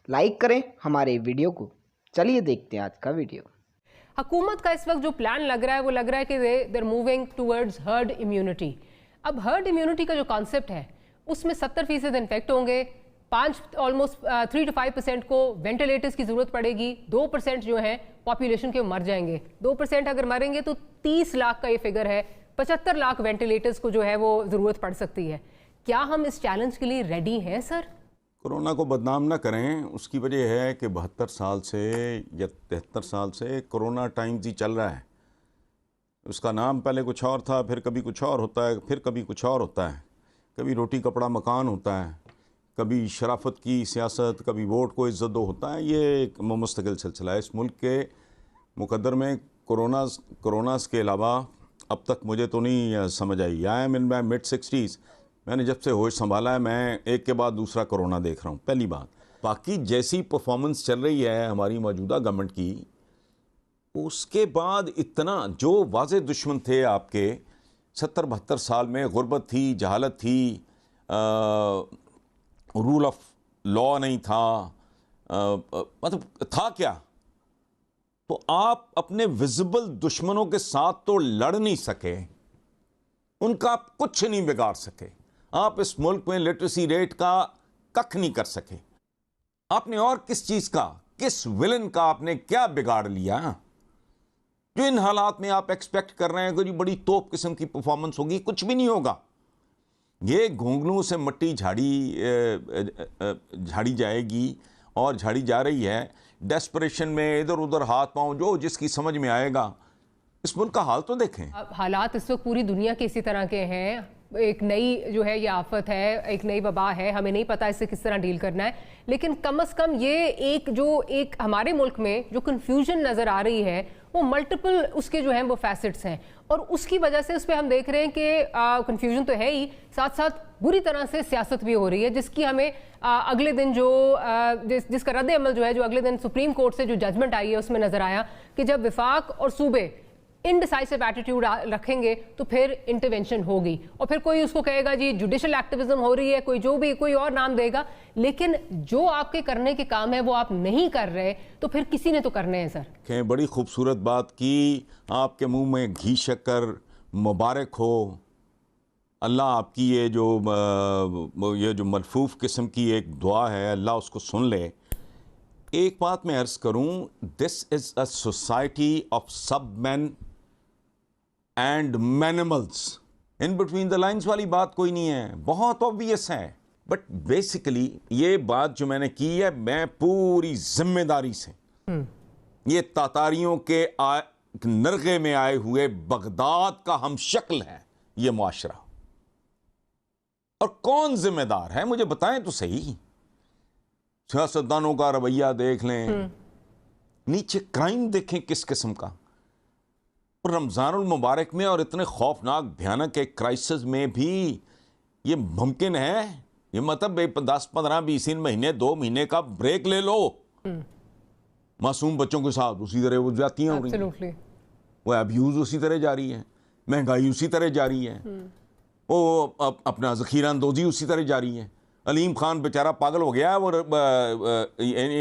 Like करें हमारे video को। चलिए देखते हैं आज का वीडियो। हुकूमत का इस वक्त जो प्लान लग रहा है वो लग रहा है कि देर मूविंग टूवर्ड्स हर्ड इम्यूनिटी। अब हर्ड इम्यूनिटी का जो कॉन्सेप्ट है उसमें 70% इन्फेक्ट होंगे, 3 to 5% को वेंटिलेटर्स की ज़रूरत पड़ेगी, 2% जो है पॉपुलेशन के मर जाएंगे। 2% अगर मरेंगे तो 30 लाख का ये फिगर है, 75 लाख वेंटिलेटर्स को जो है वो ज़रूरत पड़ सकती है। क्या हम इस चैलेंज के लिए रेडी हैं सर? कोरोना को बदनाम ना करें, उसकी वजह है कि 72 साल से या 73 साल से कोरोना टाइम्स ही चल रहा है। उसका नाम पहले कुछ और था, फिर कभी कुछ और होता है, फिर कभी कुछ और होता है, कभी रोटी कपड़ा मकान होता है, कभी शराफत की सियासत, कभी वोट को इज़्ज़त दो होता है। ये एक मुस्तकिल सिलसिला है। इस मुल्क के मुकद्दर में कोरोना के अलावा अब तक मुझे तो नहीं समझ आई। आई एम इन माई मिड-60s। मैंने जब से होश संभाला है मैं एक के बाद दूसरा कोरोना देख रहा हूँ, पहली बात। बाकी जैसी परफॉर्मेंस चल रही है हमारी मौजूदा गवर्नमेंट की, उसके बाद इतना जो वाज़े दुश्मन थे आपके 70-72 साल में, गुर्बत थी, जहालत थी, रूल ऑफ लॉ नहीं था, मतलब था क्या? तो आप अपने विजिबल दुश्मनों के साथ तो लड़ नहीं सके, उनका आप कुछ नहीं बिगाड़ सके। आप इस मुल्क में लिटरेसी रेट का कख नहीं कर सके। आपने और किस चीज़ का, किस विलन का आपने क्या बिगाड़ लिया जो इन हालात में आप एक्सपेक्ट कर रहे हैं कि बड़ी तोप किस्म की परफॉर्मेंस होगी? कुछ भी नहीं होगा। ये घोंघलों से मट्टी झाड़ी जाएगी और झाड़ी जा रही है। डेस्परेशन में इधर उधर हाथ पांव जो जिसकी समझ में आएगा। इस मुल्क का हाल तो देखें। हालात इस वक्त पूरी दुनिया के इसी तरह के हैं। एक नई जो है ये आफत है, एक नई वबा है, हमें नहीं पता इससे किस तरह डील करना है। लेकिन कम से कम ये एक हमारे मुल्क में जो कन्फ्यूजन नज़र आ रही है वो मल्टीपल उसके जो हैं वो फैसेट्स हैं, और उसकी वजह से उस पर हम देख रहे हैं कि कन्फ्यूजन तो है ही, साथ साथ बुरी तरह से सियासत भी हो रही है, जिसकी हमें अगले दिन जिसका रद्द अमल जो है, जो अगले दिन सुप्रीम कोर्ट से जो जजमेंट आई है उसमें नज़र आया कि जब विफाक और सूबे इनडिसाइसिव एटीट्यूड रखेंगे तो फिर इंटरवेंशन होगी। और फिर कोई उसको कहेगा जी जुडिशल एक्टिविज्म हो रही है, कोई और नाम देगा, लेकिन जो आपके करने के काम है वो आप नहीं कर रहे तो फिर किसी ने तो करने हैं सर। बड़ी खूबसूरत बात की, आपके मुंह में घी शक्कर, मुबारक हो। अल्लाह आपकी ये जो मलफूफ किस्म की एक दुआ है, अल्लाह उसको सुन ले। एक बात मैं अर्ज करूं, this is a society of sub man and animals. In between the lines वाली बात कोई नहीं है, बहुत ऑब्वियस है। बट बेसिकली ये बात जो मैंने की है, मैं पूरी जिम्मेदारी से ये तातारियों के नरगे में आए हुए बगदाद का हम शक्ल है ये मुआशरा। और कौन जिम्मेदार है मुझे बताएं तो सही। सियासतदानों का रवैया देख लें, नीचे क्राइम देखें किस किस्म का। और रमजानुल मुबारक में और इतने खौफनाक भयानक एक क्राइसिस में भी ये मुमकिन है? ये मतलब 10, 15, 20 महीने, 2 महीने का ब्रेक ले लो। मासूम बच्चों के साथ उसी तरह वो जातियां हो रही हैं, वो अब्यूज उसी तरह जारी है, महंगाई उसी तरह जारी है, वो अपना ज़ख़ीरा अंदोज़ी उसी तरह जारी है। अलीम खान बेचारा पागल हो गया है, वो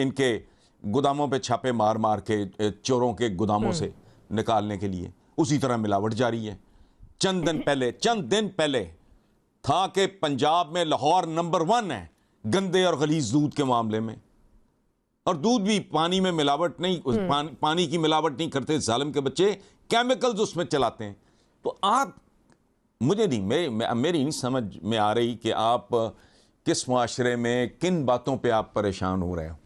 इनके गोदामों पे छापे मार मार के चोरों के गोदामों से निकालने के लिए उसी तरह मिलावट जारी है। चंद दिन पहले था कि पंजाब में लाहौर नंबर 1 है गंदे और गलीज दूध के मामले में। और दूध भी पानी में मिलावट नहीं, पानी की मिलावट नहीं करते जालिम के बच्चे, केमिकल्स उसमें चलाते हैं। तो आप मुझे नहीं, मेरी नहीं समझ में आ रही कि आप किस मुआशरे में किन बातों पे आप परेशान हो रहे हो।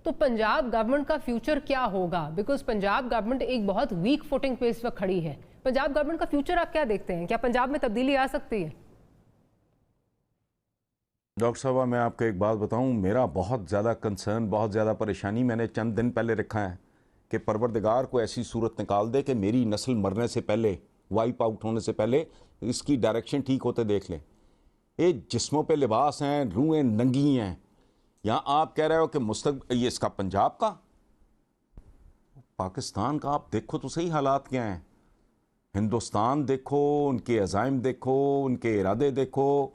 तो पंजाब गवर्नमेंट का फ्यूचर क्या होगा? बिकॉज पंजाब गवर्नमेंट एक बहुत वीक फुटिंग पे इस वक्त खड़ी है। पंजाब गवर्नमेंट का फ्यूचर आप क्या देखते हैं? क्या पंजाब में तब्दीली आ सकती है? डॉक्टर साहब, मैं आपको एक बात बताऊं, मेरा बहुत ज़्यादा कंसर्न, बहुत ज़्यादा परेशानी मैंने चंद दिन पहले रखा है कि परवरदिगार को ऐसी सूरत निकाल दे कि मेरी नस्ल मरने से पहले, वाइप आउट होने से पहले इसकी डायरेक्शन ठीक होते देख लें। ये जिस्मों पे लिबास हैं, रूहें नंगी हैं। यहाँ आप कह रहे हो कि ये इसका पंजाब का, पाकिस्तान का आप देखो तो सही हालात क्या हैं। हिंदुस्तान देखो, उनके अज़ाइम देखो, उनके इरादे देखो,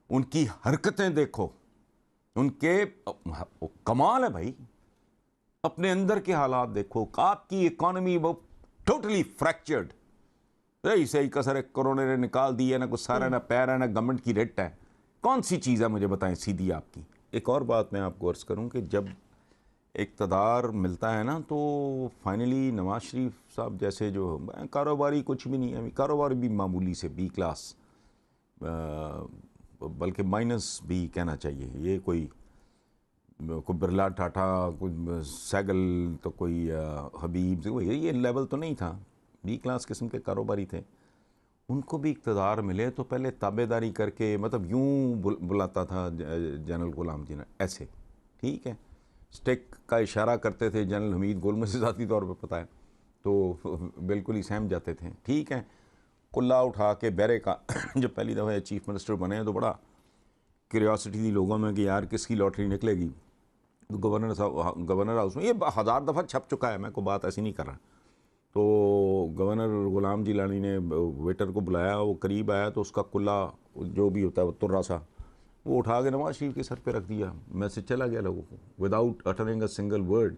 उनकी हरकतें देखो। उनके कमाल है भाई। अपने अंदर के हालात देखो, आपकी इकॉनमी वो टोटली फ्रैक्चर्ड, सही कसर है, कोरोना ने निकाल दी है, ना कुछ सारा, ना पैर है, ना गवर्नमेंट की रेट है। कौन सी चीज़ है मुझे बताएं सीधी आपकी। एक और बात मैं आपको अर्ज़ करूं कि जब इक़्तिदार मिलता है ना, तो फाइनली नवाज शरीफ साहब जैसे जो कारोबारी कुछ भी नहीं है, कारोबार भी मामूली से बी क्लास, बल्कि माइनस भी कहना चाहिए। ये कोई बिरला टाटा, कोई सैगल, तो कोई हबीब, ये लेवल तो नहीं था, बी क्लास किस्म के कारोबारी थे। उनको भी इक़्तिदार मिले तो पहले ताबेदारी करके, मतलब यूं बुलाता था जनरल गुलाम जी ने ऐसे, ठीक है, स्टिक का इशारा करते थे जनरल हमीद गोल, मुझे ज़ाती तौर पे पता है, तो बिल्कुल ही सहम जाते थे, ठीक है। कुल्ला उठा के बैरे का जब पहली दफ़ा चीफ मिनिस्टर बने तो बड़ा क्यूरियोसिटी थी लोगों में कि यार किसकी लॉटरी निकलेगी। तो गवर्नर हाउस में ये 1000 दफ़ा छप चुका है, मैं कोई बात ऐसी नहीं कर रहा। तो गवर्नर गुलाम जिलानी ने वेटर को बुलाया, वो करीब आया तो उसका कुल्ला जो भी होता है वो तुर्रा सा, वो उठा के नवाज शरीफ के सर पे रख दिया। मैसेज चला गया लोगों को, without uttering a single word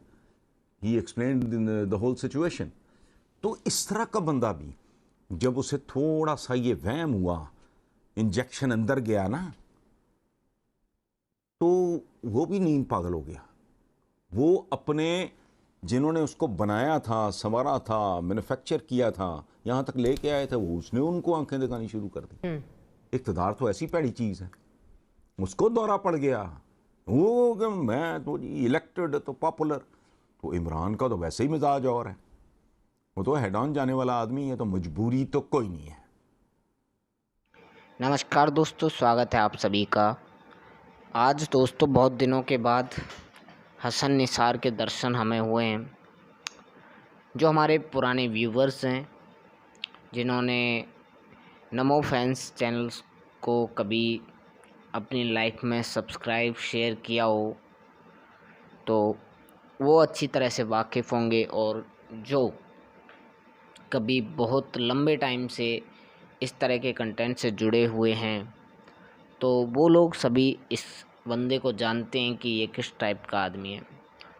ही एक्सप्लेन्ड द होल सिचुएशन। तो इस तरह का बंदा भी जब उसे थोड़ा सा ये वहम हुआ, इंजेक्शन अंदर गया ना, तो वो भी नींद पागल हो गया। वो अपने जिन्होंने उसको बनाया था, संवारा था, मैन्युफैक्चर किया था, यहाँ तक लेके आए थे, वो उसने उनको आंखें दिखानी शुरू कर दी। इक़्तिदार तो ऐसी पैड़ी चीज़ है, उसको दौरा पड़ गया, वो कि मैं तो जी इलेक्टेड तो पॉपुलर। तो इमरान का तो वैसे ही मिजाज और है, वो तो हेड ऑन जाने वाला आदमी है, तो मजबूरी तो कोई नहीं है। नमस्कार दोस्तों, स्वागत है आप सभी का। आज दोस्तों बहुत दिनों के बाद हसन निसार के दर्शन हमें हुए हैं। जो हमारे पुराने व्यूवर्स हैं, जिन्होंने नमो फैंस चैनल्स को कभी अपनी लाइफ में सब्सक्राइब शेयर किया हो, तो वो अच्छी तरह से वाकिफ़ होंगे, और जो कभी बहुत लंबे टाइम से इस तरह के कंटेंट से जुड़े हुए हैं, तो वो लोग सभी इस बंदे को जानते हैं कि ये किस टाइप का आदमी है।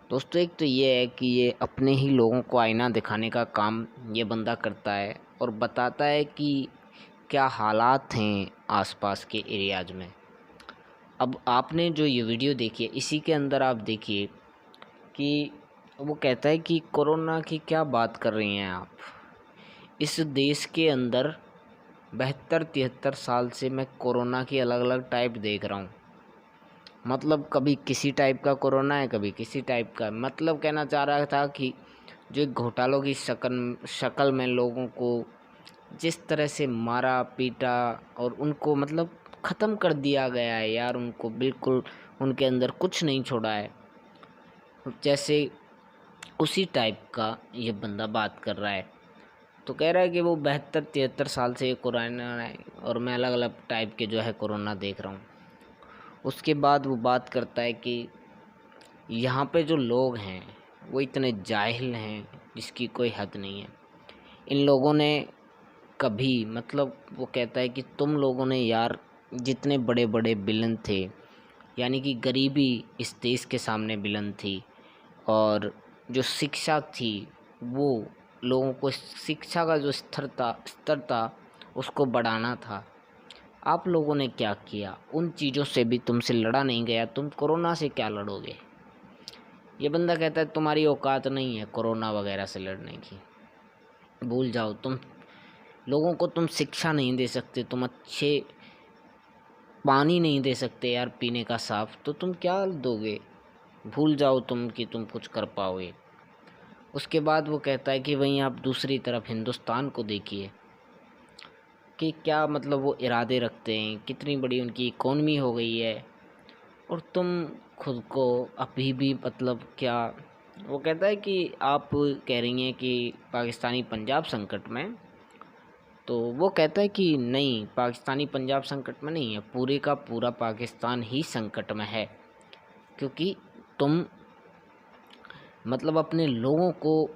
दोस्तों एक तो ये है कि ये अपने ही लोगों को आईना दिखाने का काम ये बंदा करता है, और बताता है कि क्या हालात हैं आसपास के एरियाज में। अब आपने जो ये वीडियो देखी है, इसी के अंदर आप देखिए कि वो कहता है कि कोरोना की क्या बात कर रही हैं आप। इस देश के अंदर 72-73 साल से मैं कोरोना की अलग अलग टाइप देख रहा हूँ। मतलब कभी किसी टाइप का कोरोना है, कभी किसी टाइप का। मतलब कहना चाह रहा था कि जो घोटालों की शक्ल में लोगों को जिस तरह से मारा पीटा और उनको मतलब ख़त्म कर दिया गया है यार, उनको बिल्कुल उनके अंदर कुछ नहीं छोड़ा है, जैसे उसी टाइप का ये बंदा बात कर रहा है। तो कह रहा है कि वो 72-73 साल से ये कोरोना है और मैं अलग अलग टाइप के जो है कोरोना देख रहा हूँ। उसके बाद वो बात करता है कि यहाँ पे जो लोग हैं वो इतने जाहिल हैं जिसकी कोई हद नहीं है। इन लोगों ने कभी मतलब वो कहता है कि तुम लोगों ने यार जितने बड़े बड़े विलन थे, यानी कि गरीबी इस देश के सामने विलन थी, और जो शिक्षा थी वो लोगों को शिक्षा का जो स्तर था उसको बढ़ाना था। आप लोगों ने क्या किया? उन चीज़ों से भी तुमसे लड़ा नहीं गया, तुम कोरोना से क्या लड़ोगे? ये बंदा कहता है तुम्हारी औकात नहीं है कोरोना वगैरह से लड़ने की, भूल जाओ। तुम लोगों को तुम शिक्षा नहीं दे सकते, तुम अच्छे पानी नहीं दे सकते यार पीने का साफ़, तो तुम क्या दोगे? भूल जाओ तुम कि तुम कुछ कर पाओगे। उसके बाद वो कहता है कि वहीं आप दूसरी तरफ हिंदुस्तान को देखिए कि क्या मतलब वो इरादे रखते हैं, कितनी बड़ी उनकी इकोनॉमी हो गई है, और तुम खुद को अभी भी मतलब क्या। वो कहता है कि आप कह रही हैं कि पाकिस्तानी पंजाब संकट में, तो वो कहता है कि नहीं, पाकिस्तानी पंजाब संकट में नहीं है, पूरे का पूरा पाकिस्तान ही संकट में है, क्योंकि तुम मतलब अपने लोगों को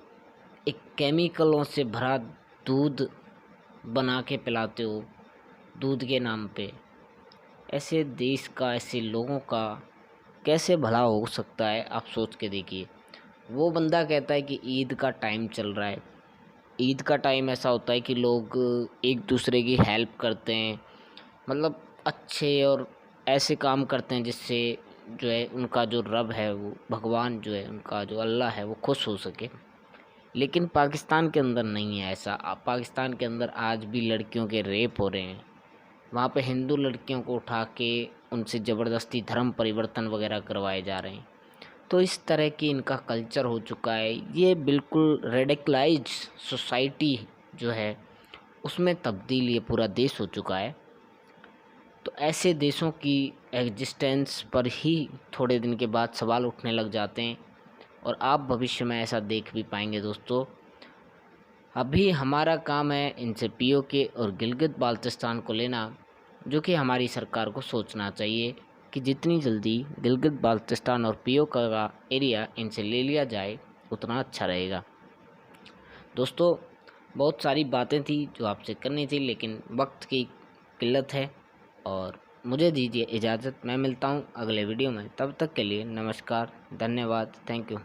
एक केमिकलों से भरा दूध बना के पिलाते हो, दूध के नाम पे। ऐसे देश का, ऐसे लोगों का कैसे भला हो सकता है, आप सोच के देखिए। वो बंदा कहता है कि ईद का टाइम चल रहा है। ईद का टाइम ऐसा होता है कि लोग एक दूसरे की हेल्प करते हैं, मतलब अच्छे और ऐसे काम करते हैं जिससे जो है उनका जो रब है, वो भगवान जो है, उनका जो अल्लाह है, वो खुश हो सके। लेकिन पाकिस्तान के अंदर नहीं है ऐसा। पाकिस्तान के अंदर आज भी लड़कियों के रेप हो रहे हैं। वहाँ पे हिंदू लड़कियों को उठा के उनसे ज़बरदस्ती धर्म परिवर्तन वगैरह करवाए जा रहे हैं। तो इस तरह की इनका कल्चर हो चुका है। ये बिल्कुल रेडिकलाइज सोसाइटी जो है उसमें तब्दील ये पूरा देश हो चुका है। तो ऐसे देशों की एग्जिस्टेंस पर ही थोड़े दिन के बाद सवाल उठने लग जाते हैं, और आप भविष्य में ऐसा देख भी पाएंगे दोस्तों। अभी हमारा काम है इनसे पीओके और गिलगित बाल्टिस्तान को लेना, जो कि हमारी सरकार को सोचना चाहिए कि जितनी जल्दी गिलगित बाल्टिस्तान और पीओके का एरिया इनसे ले लिया जाए उतना अच्छा रहेगा। दोस्तों, बहुत सारी बातें थी जो आपसे करनी थी, लेकिन वक्त की किल्लत है। और मुझे दीजिए इजाज़त, मैं मिलता हूँ अगले वीडियो में। तब तक के लिए नमस्कार, धन्यवाद, थैंक यू।